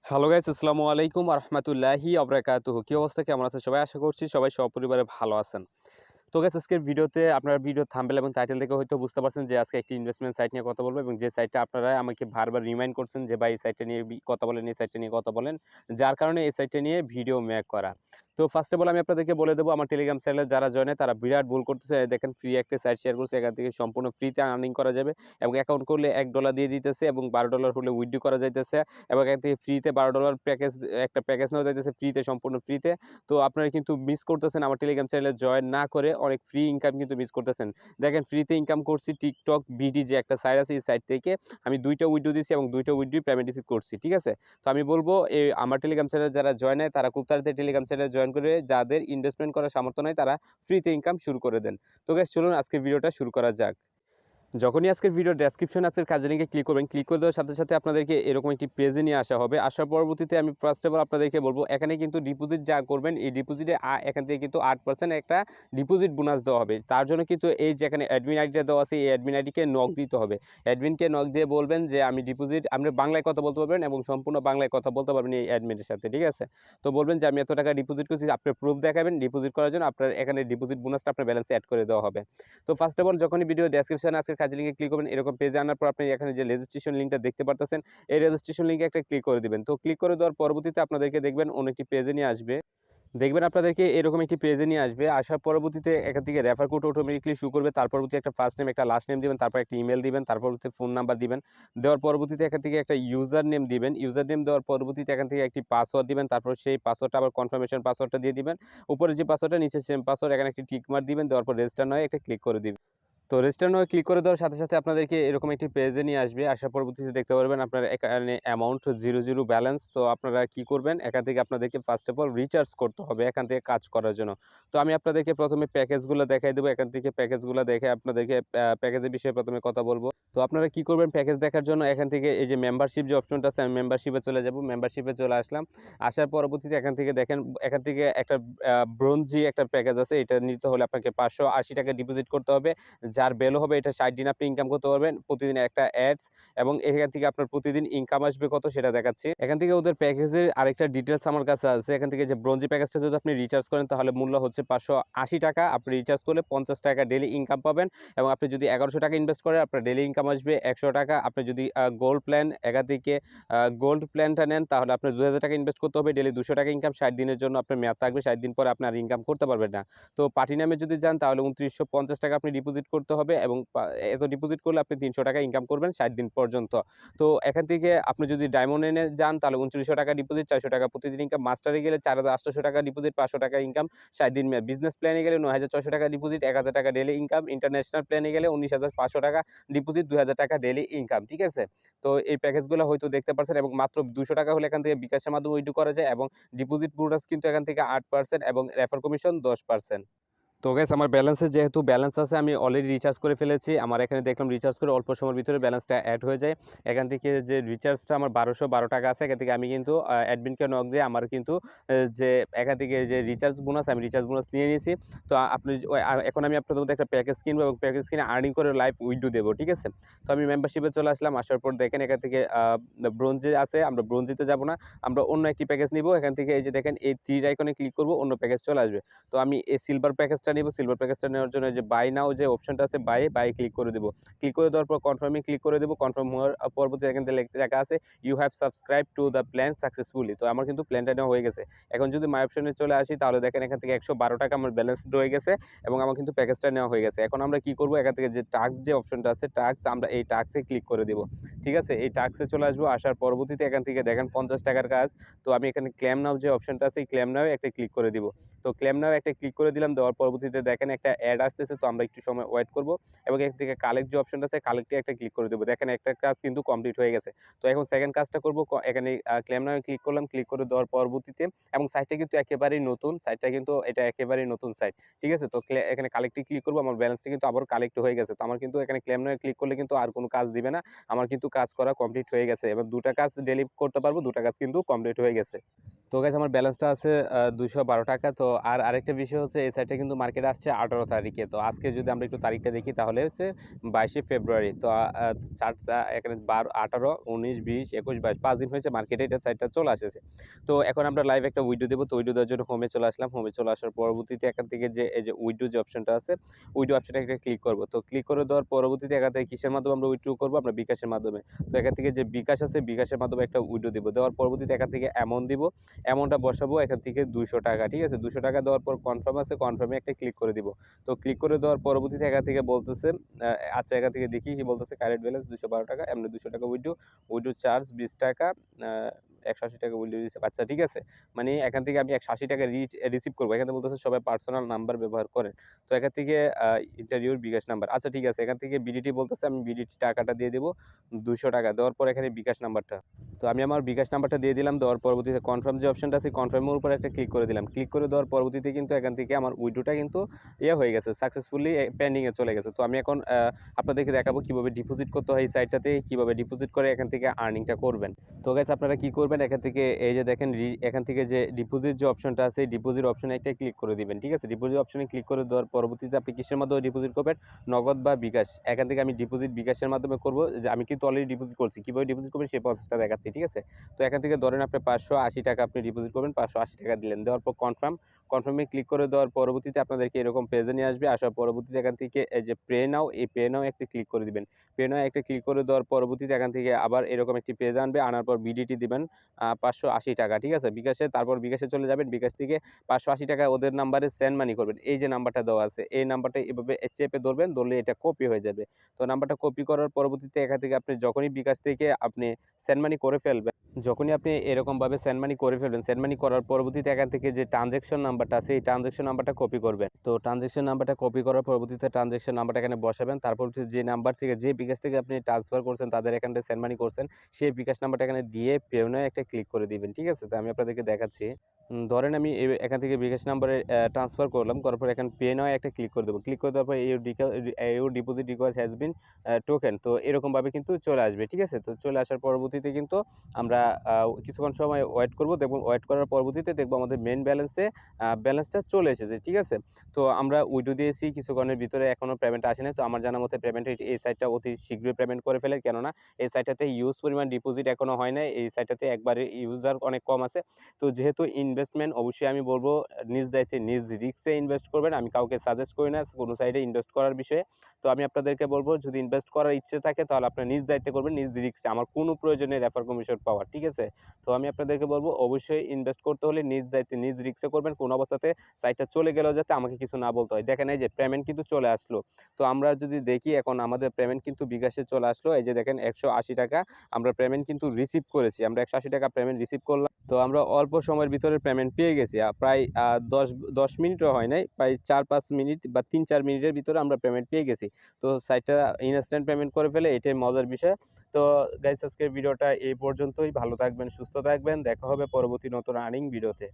Hello guys, আসসালামু আলাইকুম ওয়া রাহমাতুল্লাহি ওয়া বারাকাতুহু। কি অবস্থা? কেমন আছেন সবাই? আশা করছি সবাই সপরিবারে ভালো আছেন। তো গাইস, আজকের ভিডিওতে আপনারা ভিডিও থাম্বনেল এবং টাইটেল দেখে হয়তো বুঝতে পারছেন যে আজকে একটি ইনভেস্টমেন্ট সাইট নিয়ে কথা বলবো এবং যে সাইটটা আপনারা আমাকে বারবার রিমাইন্ড করছেন যে ভাই এই সাইটটা নিয়ে কথা বলেন, এই সাইটটা নিয়ে কথা বলেন। যার কারণে এই সাইটটা নিয়ে ভিডিও মেক করা। তো ফার্স্ট অফ অল আমি আপনাদেরকে বলে দেব, আমার টেলিগ্রাম চ্যানেলে যারা জয়েন হয় তারা বিরাট ভুল করতেছে। দেখেন, ফ্রি একটা সাইট শেয়ার করছে, এখান থেকে সম্পূর্ণ ফ্রিতে আর্নিং করা যাবে এবং অ্যাকাউন্ট করলে $1 দিয়ে দিতেছে এবং $12 হলে উইথড্র করা যাইতেছে এবং এখান থেকে ফ্রিতে $12 প্যাকেজ, একটা প্যাকেজ নেওয়া যাইতেছে ফ্রিতে, সম্পূর্ণ ফ্রিতে। তো আপনারা কিন্তু মিস করতেছেন আমার টেলিগ্রাম চ্যানেলে জয়েন না করে, অনেক ফ্রি ইনকাম কিন্তু মিস করতেছেন। দেখেন, ফ্রিতে ইনকাম করছি টিকটক বিডি যে একটা সাইট আছে, এই সাইট থেকে আমি 2টা উইথড্র দিছি এবং 2টা উইথড্রই পেমেন্ট রিসিভ করছি। ঠিক আছে? তো আমি বলবো, আমার টেলিগ্রাম চ্যানেলে যারা জয়েন হয় তারা খুব তাড়াতাড়ি টেলিগ্রাম চ্যানেলে জয়েন করে, যাদের ইনভেস্টমেন্ট করার সামর্থ্য নাই তারা ফ্রিতে ইনকাম শুরু করে দেন। তো গাইস, চলুন আজকের ভিডিওটা শুরু করা যাক। যখনই আজকের ভিডিও ডেসক্রিপশনে আজকের কাজের লিঙ্কে ক্লিক করবেন, ক্লিক করে দেওয়ার সাথে সাথে আপনাদেরকে এরকম একটি পেজে নিয়ে আসা হবে। আসার পরবর্তীতে আমি ফার্স্ট অফ অল আপনাদেরকে বলবো, এখানে কিন্তু ডিপোজিট যা করবেন, এই ডিপোজিটে এখান থেকে কিন্তু 8% একটা ডিপোজিট বোনাস দেওয়া হবে। তার জন্য কিন্তু এই যে এখানে অ্যাডমিন আইডিটা দেওয়া আছে, এই অ্যাডমিন আইডিকে নক দিতে হবে। অ্যাডমিনকে নক দিয়ে বলবেন যে আমি ডিপোজিট, আপনি বাংলায় কথা বলতে পারবেন এবং সম্পূর্ণ বাংলায় কথা বলতে পারবেন এই অ্যাডমিনের সাথে। ঠিক আছে? তো বলবেন যে আমি এত টাকা ডিপোজিট করছি, আপনার প্রুফ দেখাবেন ডিপোজিট করার জন্য, আপনার এখানে ডিপোজিট বোনাসটা আপনার ব্যালেন্সে অ্যাড করে দেওয়া হবে। তো ফার্স্ট অফ অল যখনই ভিডিও ডেসক্রিপশনে আজকের কাজের লিঙ্কে ক্লিক করবেন, এরকম পেজে আনার পর আপনি এখানে যে রেজিস্ট্রেশন লিঙ্কটা দেখতে পারতেছেন, এই রেজিস্ট্রেশন লিঙ্কে একটা ক্লিক করে দিবেন। তো ক্লিক করে দেওয়ার পরবর্তীতে আপনাদেরকে দেখবেন অন্য একটি পেজে নিয়ে আসবে। দেখবেন আপনাদেরকে এরকম একটি পেজে নিয়ে আসবে। আসার পরবর্তীতে এখান থেকে রেফার কোড অটোমেটিক্যালি শো করবে। তার পরবর্তীতে একটা ফার্স্ট নেম, একটা লাস্ট নেম দিবেন, তারপর একটা ইমেইল দিবেন, তার পরবর্তীতে ফোন নাম্বার দিবেন। দেওয়ার পরবর্তীতে এখান থেকে একটা ইউজার নেম দিবেন। ইউজার নেম দেওয়ার পরবর্তীতে এখান থেকে একটি পাসওয়ার্ড দিবেন। তারপর সেই পাসওয়ার্ডটা আবার কনফার্মেশন পাসওয়ার্ডটা দিয়ে দিবেন। উপরে যে পাসওয়ার্ডটা, নিচে সেম পাসওয়ার্ড, এখানে একটি টিক মার্ক দিবেন। দেওয়ার পর রেজিস্টার নয় একটা ক্লিক করে দিবেন। তো রেজিস্টার নাও ক্লিক করে দেওয়ার সাথে সাথে আপনাদেরকে এরকম একটি পেজে নিয়ে আসবে। আসার পরবর্তীতে দেখতে পারবেন আপনার এখানে অ্যামাউন্ট 00 ব্যালেন্স। তো আপনারা কি করবেন, এখান থেকে আপনাদেরকে ফার্স্ট অফ অল রিচার্জ করতে হবে এখান থেকে কাজ করার জন্য। তো আমি আপনাদেরকে প্রথমে প্যাকেজগুলো দেখাই দেবো। এখান থেকে প্যাকেজগুলো দেখে আপনাদেরকে প্যাকেজের বিষয়ে প্রথমে কথা বলবো। তো আপনারা কি করবেন, প্যাকেজ দেখার জন্য এখান থেকে এই যে মেম্বারশিপ যে অপশনটা আছে, আমি মেম্বারশিপে চলে যাব। মেম্বারশিপে চলে আসলাম। আসার পরবর্তীতে এখান থেকে দেখেন, এখান থেকে একটা ব্রোঞ্জি একটা প্যাকেজ আছে। এটা নিতে হলে আপনাকে ৳580 ডিপোজিট করতে হবে। যার ভ্যালু হবে, এটা 60 দিন আপনি ইনকাম করতে পারবেন। প্রতিদিন একটা অ্যাডস এবং এখান থেকে আপনার প্রতিদিন ইনকাম আসবে কত সেটা দেখাচ্ছি। এখান থেকে ওদের প্যাকেজের আরেকটা ডিটেইলস আমার কাছে আছে। এখান থেকে যে ব্রোঞ্জি প্যাকেজটা যদি আপনি রিচার্জ করেন তাহলে মূল্য হচ্ছে ৳580। আপনি রিচার্জ করলে ৳50 ডেইলি ইনকাম পাবেন এবং আপনি যদি ৳1100 ইনভেস্ট করেন আপনার ডেইলি ইনকাম আসবে ৳100। আপনি যদি গোল্ড প্ল্যান এখান থেকে গোল্ড প্ল্যানটা নেন তাহলে আপনার ৳2000 ইনভেস্ট করতে হবে, ডেইলি ৳200 ইনকাম। 60 দিনের জন্য আপনার মেয়াদ থাকবে, 60 দিন পরে আপনি আর ইনকাম করতে পারবেন না। তো প্লাটিনামে যদি যান তাহলে ৳২৯৫০ আপনি ডিপোজিট করতে হবে এবং এত ডিপোজিট করলে আপনি ৳300 ইনকাম করবেন 60 দিন পর্যন্ত। তো এখান থেকে আপনি যদি ডায়মন্ড এ যান তাহলে ৳২৯০০ ডিপোজিট, ৳400 প্রতিদিন ইনকাম। মাস্টারে গেলে ৳৪৮০০ ডিপোজিট, ৳500 ইনকাম, 60 দিন মেয়াদ। বিজনেস প্ল্যানে গেলে ৳৯৬০০ ডিপোজিট, ৳১০০০ ডেইলি ইনকাম। ইন্টারন্যাশনাল প্ল্যানে গেলে ৳১৯৫০০ ডিপোজিট, ৳২০০০ ডেইলি ইনকাম। ঠিক আছে? তো এই প্যাকেজগুলো হয়তো দেখতে পাচ্ছেন এবং মাত্র ৳200 হলে এখান থেকে বিকাশের মাধ্যমে উইথড্র করা যায় এবং ডিপোজিট বোনাস কিন্তু এখান থেকে 8% এবং রেফার কমিশন 10%। তো গাইস, আমার ব্যালেন্সে যেহেতু ব্যালেন্স আছে, আমি অলরেডি রিচার্জ করে ফেলেছি। আমার এখানে দেখলাম রিচার্জ করে অল্প সময়ের ভিতরে ব্যালেন্সটা এড হয়ে যায়। এখান থেকে যে রিচার্জটা আমার ৳১২১২ আছে, এখান থেকে আমি কিন্তু অ্যাডমিনকে নক দিয়ে আমার কিন্তু যে এখান থেকে যে রিচার্জ বোনাস, আমি রিচার্জ বোনাস নিয়ে নিয়েছি। তো আপনি এখন আমি আপনাদের মধ্যে একটা প্যাকেজ কিনবো এবং প্যাকেজ কিনে আর্নিং করে লাইভ উইথড্র দেবো। ঠিক আছে? তো আমি মেম্বারশিপে চলে আসলাম। আসার পর দেখেন এখান থেকে ব্রোঞ্জে আছে, আমরা ব্রোঞ্জিতে যাব না। আমরা অন্য একটি প্যাকেজ নিবো। এখান থেকে এই যে দেখেন এই তীর আইকনে ক্লিক করব, অন্য প্যাকেজ চলে আসবে। তো আমি এই সিলভার প্যাকেজটা নিব। সিলভার প্যাকেজটা নেওয়ার জন্য যে বাই নাও যে অপশনটা আছে, বাই ক্লিক করে দেব। ক্লিক করে দেওয়ার পর কনফার্মে ক্লিক করে দেব। কনফার্ম হওয়ার পরবর্তীতে এখান থেকে লেখা আছে you have subscribe to the plan successfully. তো আমার কিন্তু প্ল্যানটা নেওয়া হয়ে গেছে। এখন যদি মাই অপশনে চলে আসি তাহলে দেখেন এখান থেকে ৳১১২ আমার ব্যালেন্স রয়ে গেছে এবং আমার কিন্তু প্যাকেজটা নেওয়া হয়ে গেছে। এখন আমরা কি করব, এখান থেকে যে টাস্ক যে অপশনটা আছে, টাস্ক, আমরা এই টাস্কে ক্লিক করে দেব। ঠিক আছে? এই টাস্কে চলে আসবো। আসার পরবর্তীতে এখান থেকে দেখেন ৳৫০ কাজ। তো আমি এখানে ক্লেম নাও যে অপশনটা আছে, এই ক্লেম নাও একটা ক্লিক করে দিব। তো ক্লেম নাও একটা ক্লিক করে দিলাম। দেওয়ার পরবর্তীতে দেখেন একটা অ্যাড আসতেছে। তো আমরা একটু সময় ওয়েট করব এবং এখান থেকে কালেক্ট যে অপশনটা আছে, কালেক্টে একটা ক্লিক করে দেব। দেখেন একটা কাজ কিন্তু কমপ্লিট হয়ে গেছে। তো এখন সেকেন্ড কাজটা করব। এখানে ক্লেম নাও ক্লিক করলাম। ক্লিক করে দেওয়ার পরবর্তীতে এবং সাইটটা কিন্তু একেবারেই নতুন। সাইটটা কিন্তু এটা একেবারেই নতুন সাইট। ঠিক আছে? তো এখানে কালেক্টে ক্লিক করব। আমার ব্যালেন্সটা কিন্তু আবারও কালেক্ট হয়ে গেছে। তো আমার কিন্তু এখানে ক্লেম নাও ক্লিক করলে কিন্তু আর কোনো কাজ দিবে না। আমার কিন্তু কাজ করা কমপ্লিট হয়ে গেছে এবং ২ টা কাজ ডেইলি করতে পারবো। ২ টা কাজ কিন্তু কমপ্লিট হয়ে গেছে। তো গাইস, আমার ব্যালেন্সটা আছে ৳২১২। তো আরেকটা বিষয় হচ্ছে, এই সাইটে কিন্তু মার্কেট আসছে 18 তারিখে। তো আজকে যদি আমরা একটু তারিখটা দেখি তাহলে হচ্ছে 22শে ফেব্রুয়ারি। তো এখানে 12, 18, 19, 20, 21, 22 5 দিন হয়েছে মার্কেটে এটা চার্টটা চলে আসছে। তো এখন আমরা লাইভ একটা উইডো দেব। তো উইডো দেওয়ার জন্য হোমে চলে আসলাম। হোমে চলে আসার পরবর্তীতে এখান থেকে যে এই যে উইডো যে অপশনটা আছে, উইডো অপশনটা একটা ক্লিক করব। তো ক্লিক করে দেওয়ার পরবর্তীতে এখান থেকে কিসের মাধ্যমে আমরা উইথড্র করব? আমরা বিকাশের মাধ্যমে। তো এখান থেকে যে বিকাশ আছে, বিকাশের মাধ্যমে একটা উইডো দিব। দেওয়ার পরবর্তীতে এখান থেকে অ্যামাউন্ট দিব। অ্যামাউন্টটা বসাবো এখান থেকে ৳200, ঠিক আছে? ৳200 দেওয়ার পর কনফার্ম আছে, কনফার্মে একটা ক্লিক করে দিব। তো ক্লিক করে দেওয়ার পরবর্তীতে এখান থেকে বলতেছে আচ্ছা এখান থেকে দেখি কি বলতেছে, কারেন্ট ব্যালেন্স ৳212, এমনি ৳200 উইথড্র, উইথড্র চার্জ ৳20, আ ৳180 উইথড্র দিছে। আচ্ছা ঠিক আছে। মানে এখান থেকে আমি ৳180 রিসিভ করব। এখানে বলতেছে সবাই পার্সোনাল নাম্বার ব্যবহার করেন। তো এখান থেকে এন্টার ইউর বিকাশ নাম্বার। আচ্ছা ঠিক আছে। এখান থেকে বিডিটি বলতেছে, আমি বিডিটি টাকাটা দিয়ে দেব ৳200। দেওয়ার পর এখানে বিকাশ নাম্বারটা। তো আমি আমার বিকাশ নাম্বারটা দিয়ে দিলাম। দেওয়ার পরবর্তীতে কনফার্ম যে অপশনটা আছে, কনফার্মের উপর একটা ক্লিক করে দিলাম। ক্লিক করে দেওয়ার পরবর্তীতে কিন্তু এখান থেকে আমার উইথড্রটা কিন্তু হয়ে গেছে। সাকসেসফুলি পেন্ডিং এ চলে গেছে। তো আমি এখন আপনাদেরকে দেখাবো কিভাবে ডিপোজিট করতে হয় এই সাইটটাতে, কিভাবে ডিপোজিট করে এখান থেকে আর্নিংটা করবেন। তো গাইস আপনারা কি করবেন, এখান থেকে এই যে দেখেন এখান থেকে যে ডিপোজিট যে অপশনটা আছে, ডিপোজিট অপশনে একটা ক্লিক করে দিবেন, ঠিক আছে? ডিপোজিট অপশনে ক্লিক করে দেওয়ার পরবর্তীতে আপনি কিসের মাধ্যমে ডিপোজিট করবেন? নগদ বা বিকাশ। এখান থেকে আমি ডিপোজিট বিকাশের মাধ্যমে করব। যে আমি কিন্তু অলরেডি ডিপোজিট করছি। কিভাবে ডিপোজিট করবেন সেই প্রসেসটা দেখাচ্ছি, ঠিক আছে? তো এখান থেকে ধরেন আপনি ৳580 আপনি ডিপোজিট করবেন, ৳580 দিলেন। দেওয়ার পর কনফার্মে ক্লিক করে দেওয়ার পরবর্তীতে আপনাদেরকে এরকম পেজে নিয়ে আসবে। আসার পরবর্তীতে এখান থেকে এই যে পে নাও, এই পে নাও একটা ক্লিক করে দিবেন। পে নাও একটা ক্লিক করে দেওয়ার পরবর্তীতে এখান থেকে আবার এরকম একটি পেজ আনবে। আনার পর বিডিটি দিবেন ৳580, ঠিক আছে? তারপর বিকাশে চলে যাবেন। বিকাশ থেকে ৳580 ওদের নাম্বারে সেন্ড মানি করবেন। এই যে নাম্বারটা দেওয়া আছে, এই নাম্বারটা এভাবে চেপে ধরবেন, ধরলে এটা কপি হয়ে যাবে। তো নাম্বারটা কপি করার পরবর্তীতে এখান থেকে আপনি যখনই বিকাশ থেকে আপনি সেন্ড মানি করে ফেলবেন, যখনই আপনি এরকমভাবে সেন্ড মানি করে ফেলবেন, সেন্ড মানি করার পরবর্তীতে এখান থেকে যে ট্রান্সেকশন নাম্বারটা আছে, এই ট্রান্সেকশন নাম্বারটা কপি করবেন। তো ট্রান্সেকশন নাম্বারটা কপি করার পরবর্তীতে ট্রান্সেকশন নাম্বারটা এখানে বসাবেন। তারপর যে নাম্বার থেকে, যে বিকাশ থেকে আপনি ট্রান্সফার করছেন, তাদের অ্যাকাউন্টে সেন্ড মানি করছেন, সেই বিকাশ নাম্বারটা এখানে দিয়ে পেওনায় একটা ক্লিক করে দিবেন, ঠিক আছে? তো আমি আপনাদেরকে দেখাচ্ছি। ধরেন আমি এখান থেকে বিকাশ নাম্বারে ট্রান্সফার করলাম। করার পর এখানে পে নাও একটা ক্লিক করে দেব। ক্লিক করে দেওয়ার পর your deposit request has been token. তো এরকমভাবে কিন্তু চলে আসবে, ঠিক আছে? তো চলে আসার পরবর্তীতে কিন্তু আমরা কিছুক্ষণ সময় ওয়েট করব। দেখব ওয়েট করার পরবর্তীতে দেখব আমাদের মেইন ব্যালেন্সটা চলে এসেছে, ঠিক আছে? তো আমরা উইথড্র দিয়েছি কিছুক্ষণের ভিতরে, এখনো পেমেন্ট আসেনি। তো আমার জানা মতে পেমেন্ট এই সাইটটা অতি শীঘ্রই পেমেন্ট করে ফেলে। কেননা এই সাইটটাতে হিউজ পরিমাণ ডিপোজিট এখনো হয় নাই। এই সাইটটাতে একবারে ইউজার অনেক কম আছে। তো যেহেতু ইনভেস্টমেন্ট, অবশ্যই আমি বলব নিজ দায়িত্বে নিজ রিস্কে ইনভেস্ট করবেন। আমি কাউকে সাজেস্ট করি না কোনো সাইটে ইনভেস্ট করার বিষয়ে। তো আমি আপনাদেরকে বলব, যদি ইনভেস্ট করার ইচ্ছে থাকে তাহলে আপনার নিজ দায়িত্বে করবেন, নিজ রিস্কে। আমার কোনো প্রয়োজন নেই রেফার কমিশন পাওয়ার, ঠিক আছে? তো আমি আপনাদেরকে বলব অবশ্যই ইনভেস্ট করতে হলে নিজ দায়িত্বে নিজ রিস্কে করবেন। কোনো অবস্থাতে সাইটটা চলে গেলেও যাতে আমাকে কিছু না বলতে হয়। দেখেন এই যে পেমেন্ট কিন্তু চলে আসলো। তো আমরা যদি দেখি এখন আমাদের পেমেন্ট কিন্তু বিকাশে চলে আসলো। এই যে দেখেন ৳180 আমরা পেমেন্ট কিন্তু রিসিভ করেছি। আমরা ৳180 পেমেন্ট রিসিভ করলাম। তো আমরা অল্প সময়ের ভিতরে পেমেন্ট পেয়ে গেছি। প্রায় ১০ মিনিটও হয় নাই। প্রায় ৪-৫ মিনিট বা ৩-৪ মিনিটের ভিতরে আমরা পেমেন্ট পেয়ে গেছি। তো সাইটটা ইনস্ট্যান্ট পেমেন্ট করে ফেলে, এটাই মজার বিষয়। তো গাইস আজকের ভিডিওটা এই পর্যন্তই। ভালো থাকবেন, সুস্থ থাকবেন। দেখা হবে পরবর্তী নতুন আর্নিং ভিডিওতে।